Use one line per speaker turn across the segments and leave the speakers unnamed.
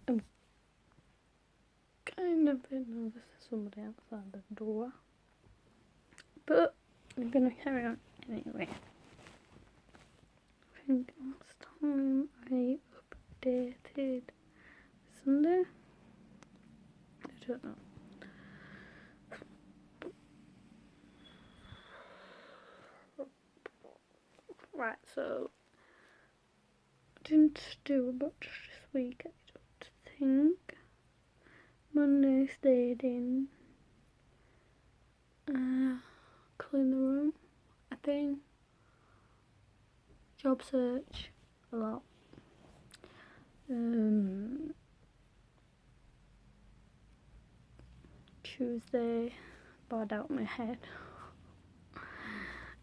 I'm kind of a bit nervous there's somebody outside the door. But I'm gonna carry on anyway. I think last time I updated Sunday. I don't know. Right, so I didn't do much this week, I don't think. Monday stayed in, clean the room, I think. Job search a lot. Tuesday, bowed out my head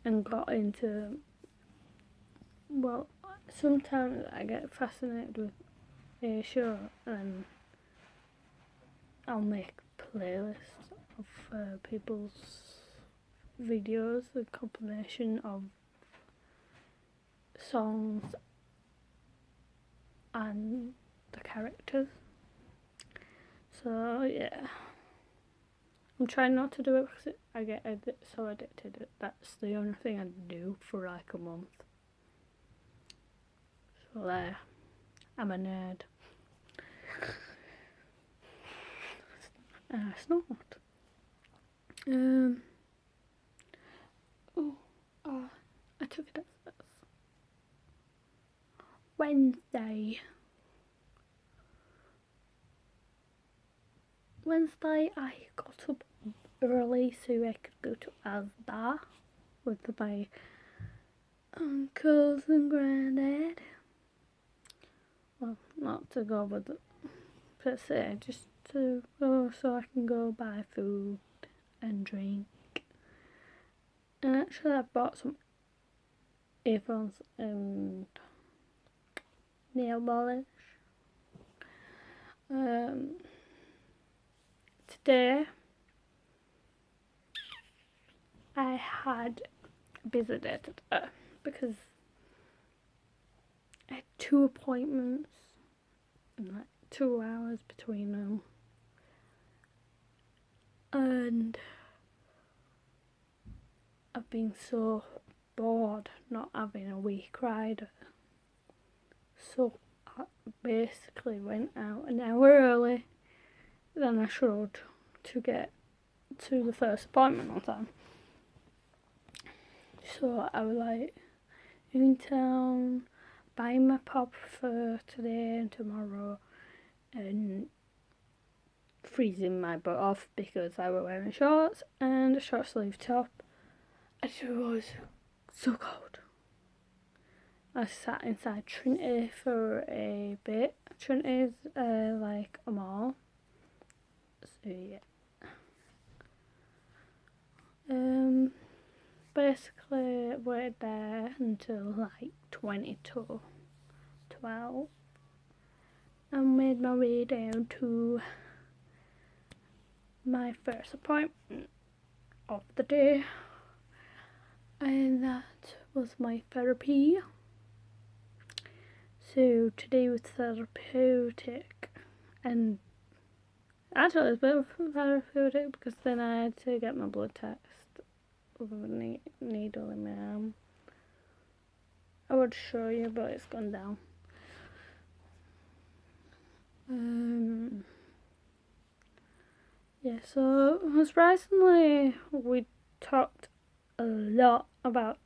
and got into, well, sometimes I get fascinated with a show and I'll make playlists of people's videos, a combination of songs and the characters. So yeah, I'm trying not to do it because I get so addicted. That's the only thing I do for like a month. So there, I'm a nerd. It's not. I took it as Wednesday. I got up early so I could go to Asda with my uncles and granddad. Well, not to go with per se, just to go so I can go buy food and drink. And actually I bought some earphones and nail polish. Today I had a busy day today because I had 2 appointments and like 2 hours between them. And I've been so bored not having a week rider. So I basically went out an hour early than I should to get to the first appointment on time. So I was like in town buying my pop for today and tomorrow and freezing my butt off because I was wearing shorts and a short sleeve top. It was so cold. I sat inside Trinity for a bit. Trinity's like a mall. So yeah. Basically waited there until like 20 to 12 and made my way down to my first appointment of the day, and that was my therapy. So today was therapeutic, and actually it was a bit therapeutic because then I had to get my blood test with a needle in my arm. I would show you, but it's gone down. Yeah, so surprisingly we talked a lot about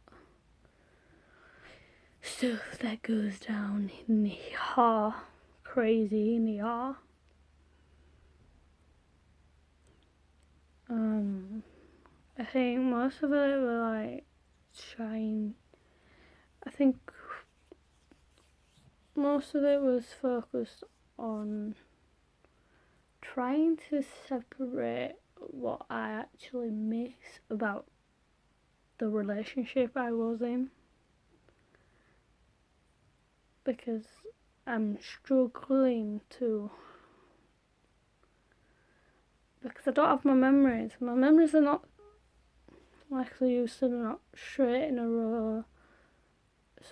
stuff that goes down in the ER, crazy in the ER. I think most of it were like I think most of it was focused on trying to separate what I actually miss about the relationship I was in, because I'm struggling to, because I don't have my memories. My memories are not like they used to, not straight in a row.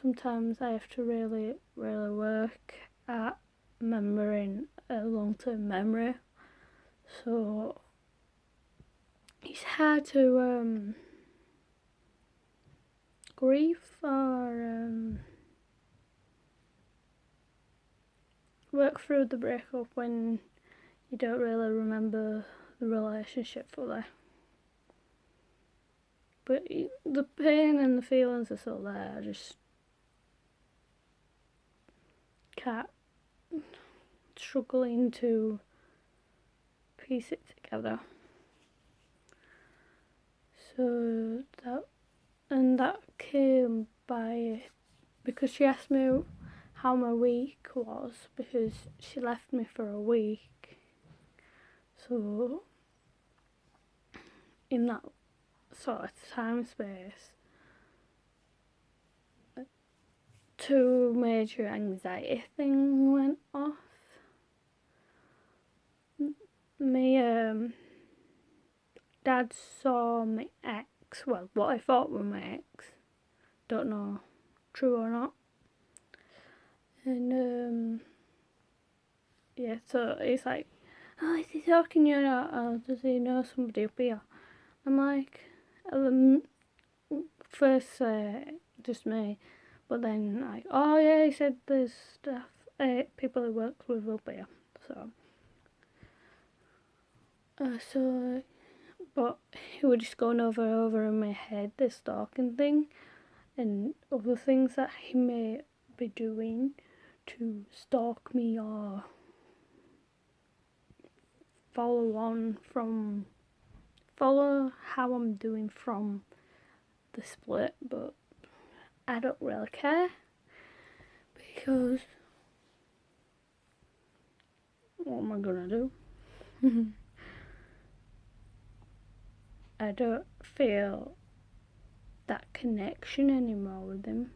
sometimes I have to really work at remembering a long-term memory. So it's hard to grieve or work through the breakup when you don't really remember the relationship fully. But the pain and the feelings are still there. I just can't, struggling to piece it together. So that came by because she asked me how my week was, because she left me for a week. So in that sort of time space, 2 major anxiety things went off. My dad saw my ex, well, what I thought were my ex, don't know true or not, and yeah, so he's like, oh, is he talking you or does he know somebody up here? I'm like, first just me, but then like, oh yeah, he said there's stuff, people he works with up here, so but he was just going over in my head, this stalking thing and other things that he may be doing to stalk me or follow how I'm doing from the split. But I don't really care, because what am I gonna do? I don't feel that connection anymore with him.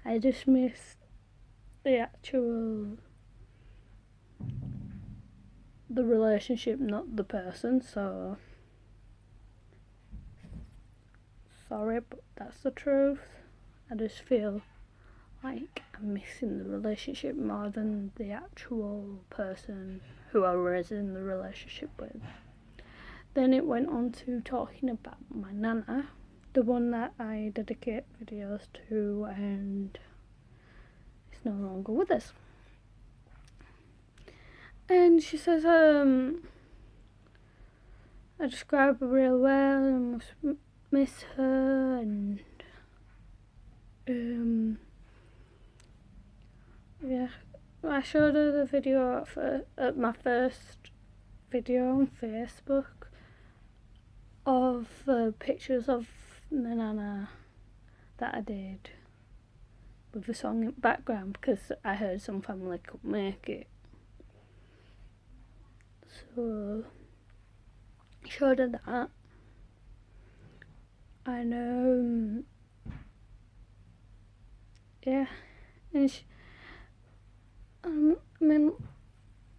I just miss the relationship, not the person. So sorry, but that's the truth. I just feel like I'm missing the relationship more than the actual person who I was in the relationship with. Then it went on to talking about my nana, the one that I dedicate videos to, and is no longer with us. And she says, I describe her real well and miss her, and yeah, I showed her the video at my first video on Facebook of pictures of my nana that I did with the song in the background, because I heard some family could make it. So I showed her that, and yeah, and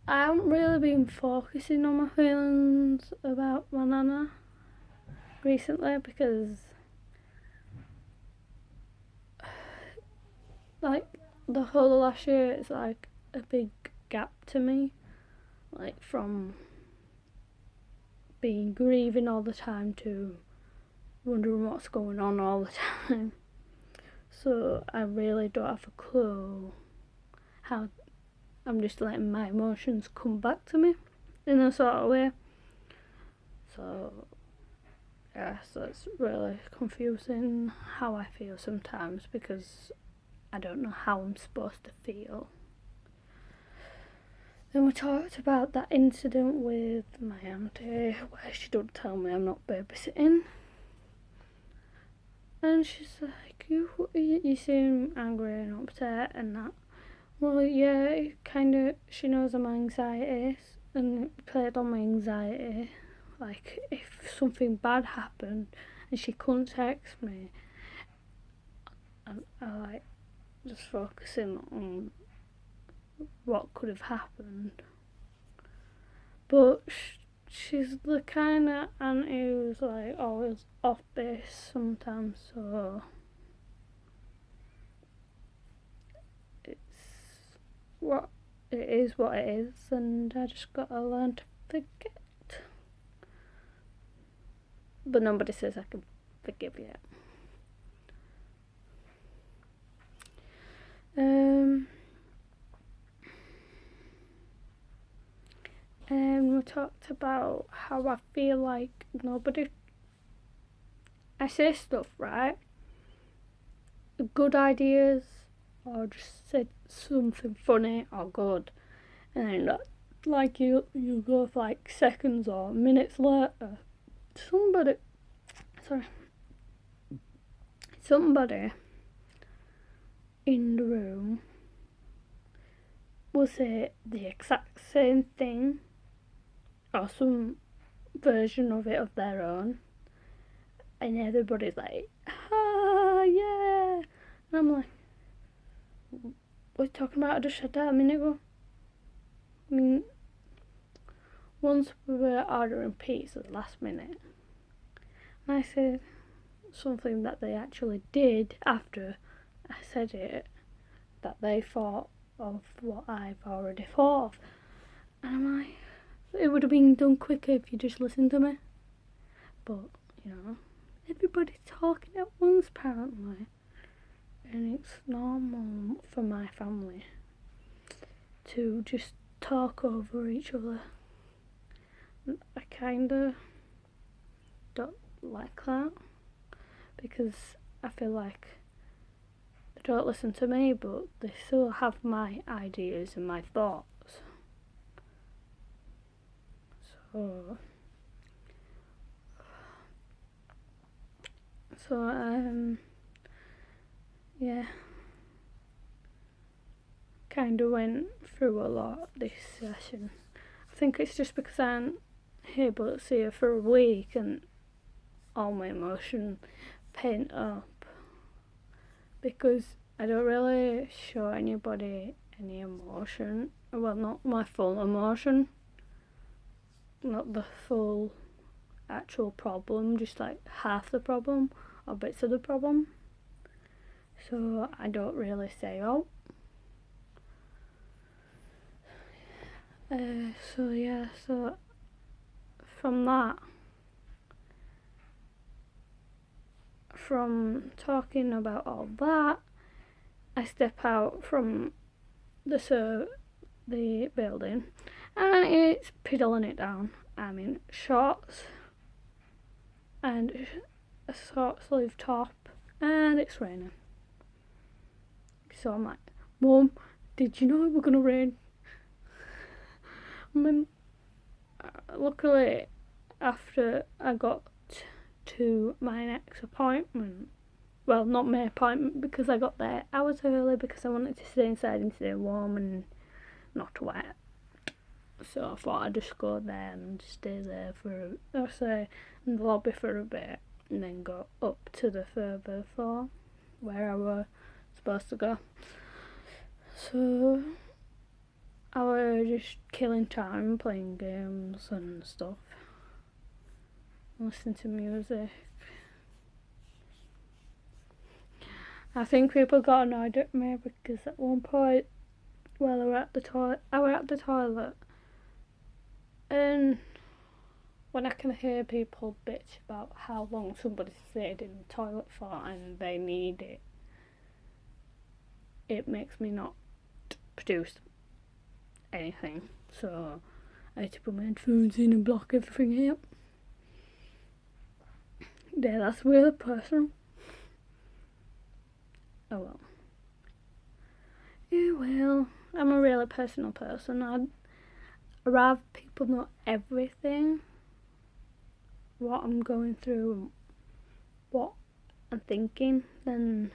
I haven't really been focusing on my feelings about my nana recently, because like the whole last year is like a big gap to me, like from being grieving all the time to wondering what's going on all the time. So I really don't have a clue how I'm just letting my emotions come back to me in a sort of way. So yeah, so it's really confusing how I feel sometimes, because I don't know how I'm supposed to feel. Then we talked about that incident with my auntie where she don't tell me I'm not babysitting. And she's like, you seem angry and upset and that. Well, yeah, she knows I'm anxiety, and it played on my anxiety. Like, if something bad happened and she couldn't text me, I like just focusing on what could have happened. But she's the kind of auntie who's like always off base sometimes, so what it is, and I just gotta learn to forget. But nobody says I can forgive yet. And we talked about how I feel like I say stuff, right? Good ideas, or just said something funny or good, and then like you go for like seconds or minutes later, somebody in the room will say the exact same thing or some version of it of their own, and everybody's like, ah, yeah. And I'm like, what are you talking about? I just said that a minute ago. I mean, once we were ordering pizza last minute, and I said something that they actually did after I said it, that they thought of what I've already thought of. And I'm like, it would have been done quicker if you just listened to me. But, everybody's talking at once apparently. And it's normal for my family to just talk over each other. I kinda don't like that, because I feel like they don't listen to me, but they still have my ideas and my thoughts. So yeah, kind of went through a lot this session. I think it's just because I'm able to see her for a week and all my emotion pent up, because I don't really show anybody any emotion. Well, not my full emotion, not the full actual problem, just like half the problem or bits of the problem. So I don't really say out. So from that, from talking about all that, I step out from the building, and it's piddling it down. I'm in shorts and a short sleeve top, and it's raining. So I'm like, Mum, did you know it was gonna rain? I mean, luckily, after I got to my next appointment, well, not my appointment, because I got there hours early because I wanted to stay inside and stay warm and not wet. So I thought I'd just go there and stay there in the lobby for a bit, and then go up to the further floor where I was supposed to go. So I was just killing time, playing games and stuff, listening to music. I think people got annoyed at me because at one point, while I was at the toilet, and when I can hear people bitch about how long somebody stayed in the toilet for and they need it, it makes me not produce anything. So I had to put my headphones in and block everything out. Yeah, that's really personal. Oh well. Yeah, well, I'm a really personal person. I'd rather people know everything, what I'm going through and what I'm thinking, than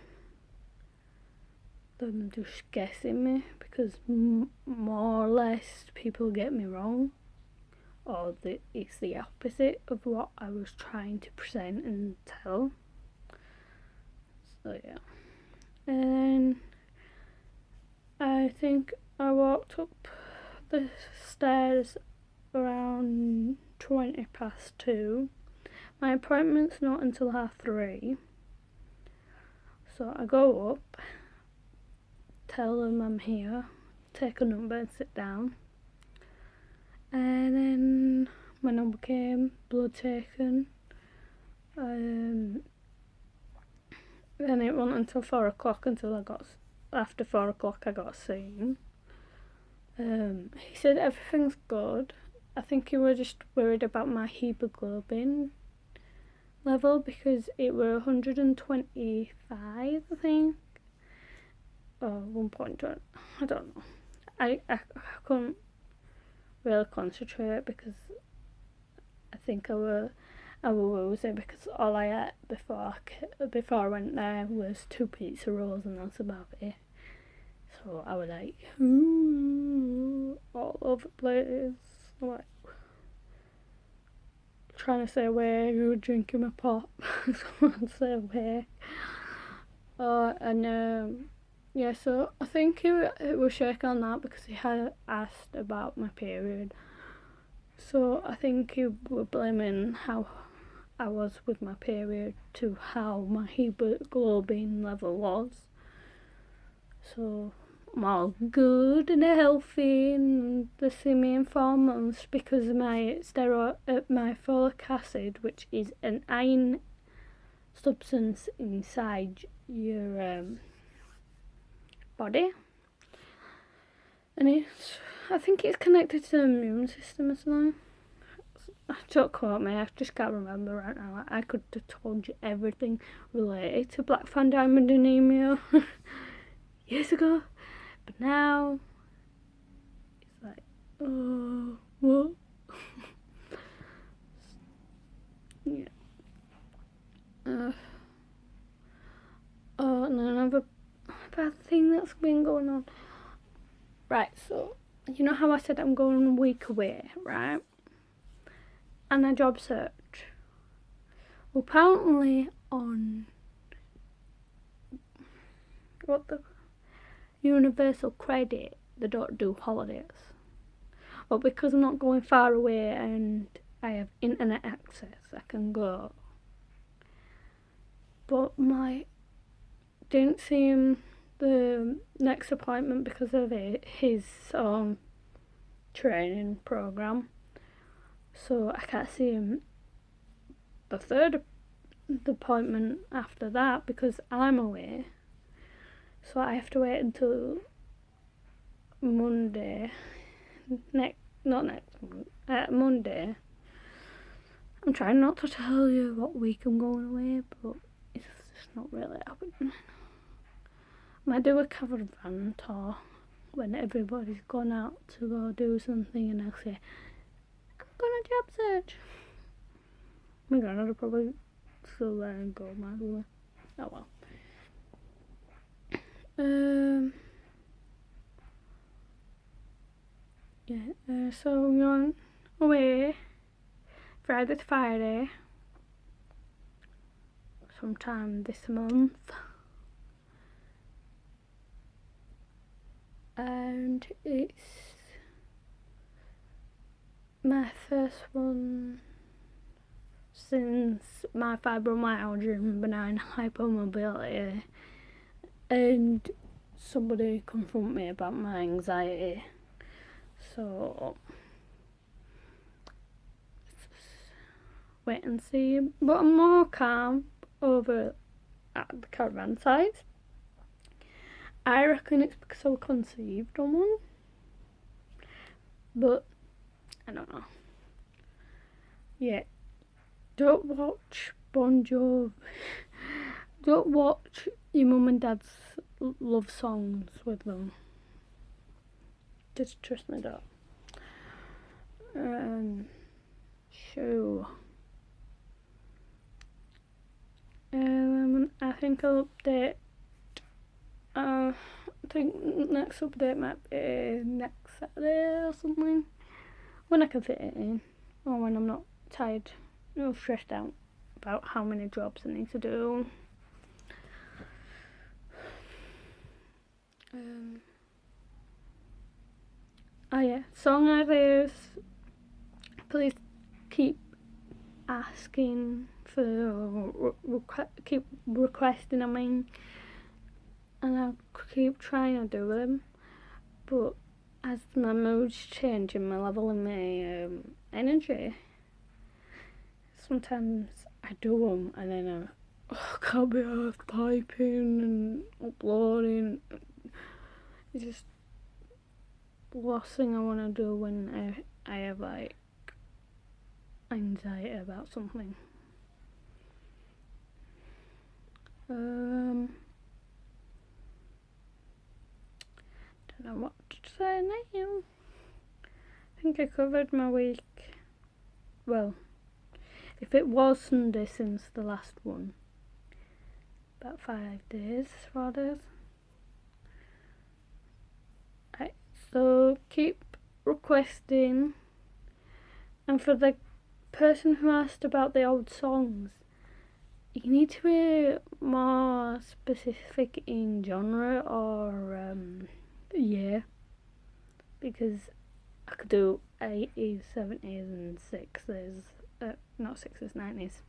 them just guessing me, because more or less people get me wrong, or it's the opposite of what I was trying to present and tell. So yeah. And I think I walked up the stairs around 2:20. My appointment's not until 3:30. So I go up, tell them I'm here, take a number and sit down. And then my number came, blood taken. Then it went until 4 o'clock after 4 o'clock I got seen. He said everything's good. I think he was just worried about my hemoglobin level because it were 125, I think. Or 1.2, I don't know. I couldn't really concentrate because I think I were woozy because all I ate before I went there was 2 pizza rolls and that's about it. So I was like, all over the place, like trying to stay awake, drinking my pop, trying to stay awake. Yeah, so I think it was shaking on that because he had asked about my period. So I think he was blaming how I was with my period to how my hemoglobin level was. So I'm all good and healthy, and they see me in 4 months because of my folic acid, which is an iron substance inside your body, and I think it's connected to the immune system or something. Don't quote me, I just can't remember right now. I could have told you everything related to Black Fan Diamond anemia years ago, but now it's like, oh, what? Yeah. And another bad thing that's been going on. Right, so you know how I said I'm going a week away, right? And a job search. Well, apparently on the Universal Credit, they don't do holidays. But because I'm not going far away and I have internet access, I can go. But didn't see him the next appointment because of his training program. So I can't see him the third appointment after that because I'm away. So I have to wait until Monday. Monday. I'm trying not to tell you what week I'm going away, but it's just not really happening. I might do a caravan tour when everybody's gone out to go do something, and I'll say, I'm going to job search. My God, I'll probably still there and go mad with it. Oh well. So I'm going away Friday to Friday sometime this month, and it's my first one since my fibromyalgia and benign hypermobility, and somebody confront me about my anxiety. So wait and see. But I'm more calm over at the caravan site. I reckon it's because I was conceived on one. But I don't know. Yeah. Don't watch Bon Jovi. Don't watch your mum and dad's love songs with them. Just trust me, don't. Sure. I think I'll update. I think next update might be next Saturday or something, when I can fit it in, or when I'm not tired or stressed out about how many jobs I need to do. Song ideas. Please keep asking for keep requesting. And I'll keep trying to do them. But as my mood's changing, my level and my energy, sometimes I do them and then I can't be arsed typing and uploading. It's just the last thing I want to do when I have like anxiety about something. Don't know what to say now. I think I covered my week. Well, if it was Sunday since the last one, about 5 days, 4 days. Right, so keep requesting. And for the person who asked about the old songs, you need to be more specific in genre or year, because I could do 80s, 70s and 60s, not 60s, 90s.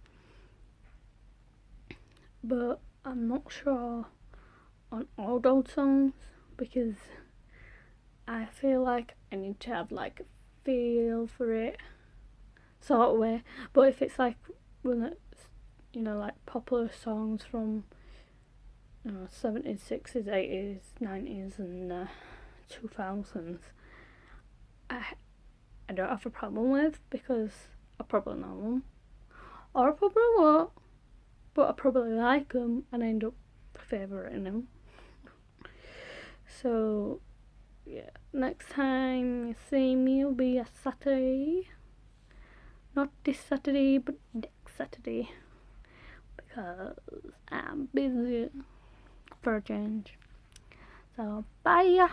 But I'm not sure on old songs, because I feel like I need to have like a feel for it, sort of way. But if it's like when it's, like popular songs from 70s, 60s, 80s, 90s and 2000s, I don't have a problem with, because I probably know them, or I probably won't, but I probably like them and I end up favouring them. So yeah, next time you see me, it'll be a Saturday, not this Saturday but next Saturday, because I'm busy for a change. So bye.